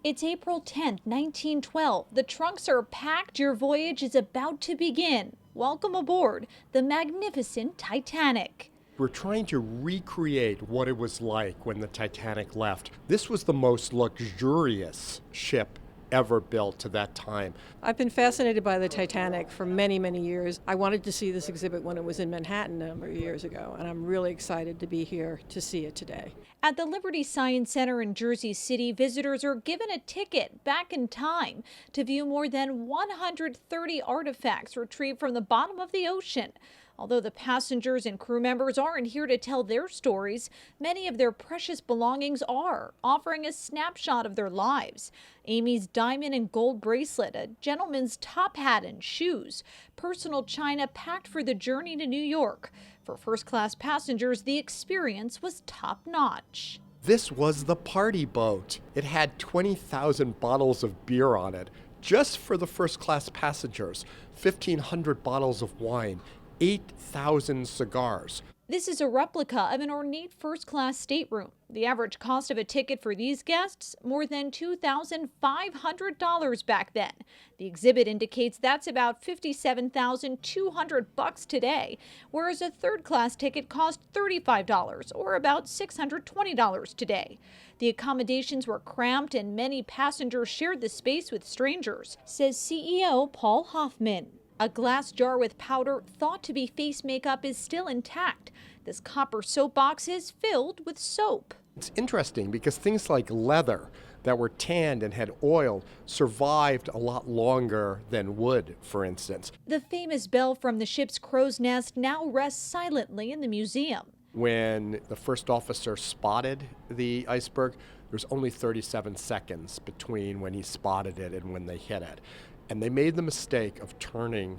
It's April 10th, 1912. The trunks are packed. Your voyage is about to begin. Welcome aboard the magnificent Titanic. We're trying to recreate what it was like when the Titanic left. This was the most luxurious ship ever built to that time. I've been fascinated by the Titanic for many, many years. I wanted to see this exhibit when it was in Manhattan a number of years ago, and I'm really excited to be here to see it today. At the Liberty Science Center in Jersey City, visitors are given a ticket back in time to view more than 130 artifacts retrieved from the bottom of the ocean. Although the passengers and crew members aren't here to tell their stories, many of their precious belongings are, offering a snapshot of their lives. Amy's diamond and gold bracelet, a gentleman's top hat and shoes, personal china packed for the journey to New York. For first-class passengers, the experience was top-notch. This was the party boat. It had 20,000 bottles of beer on it, just for the first-class passengers, 1,500 bottles of wine, 8,000 cigars. This is a replica of an ornate first-class stateroom. The average cost of a ticket for these guests, more than $2,500 back then. The exhibit indicates that's about $57,200 today, whereas a third-class ticket cost $35 or about $620 today. The accommodations were cramped and many passengers shared the space with strangers, says CEO Paul Hoffman. A glass jar with powder thought to be face makeup is still intact. This copper soap box is filled with soap. It's interesting because things like leather that were tanned and had oil survived a lot longer than wood, for instance. The famous bell from the ship's crow's nest now rests silently in the museum. When the first officer spotted the iceberg, there's only 37 seconds between when he spotted it and when they hit it. And they made the mistake of turning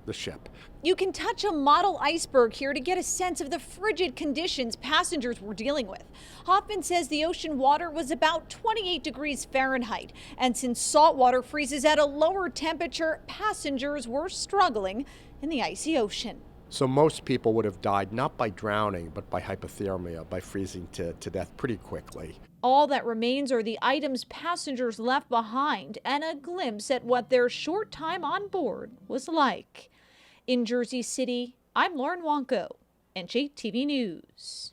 the ship. You can touch a model iceberg here to get a sense of the frigid conditions passengers were dealing with. Hoffman says the ocean water was about 28 degrees Fahrenheit, and since salt water freezes at a lower temperature, passengers were struggling in the icy ocean. So most people would have died not by drowning, but by hypothermia, by freezing to death pretty quickly. All that remains are the items passengers left behind and a glimpse at what their short time on board was like. In Jersey City, I'm Lauren Wonko, NJTV News.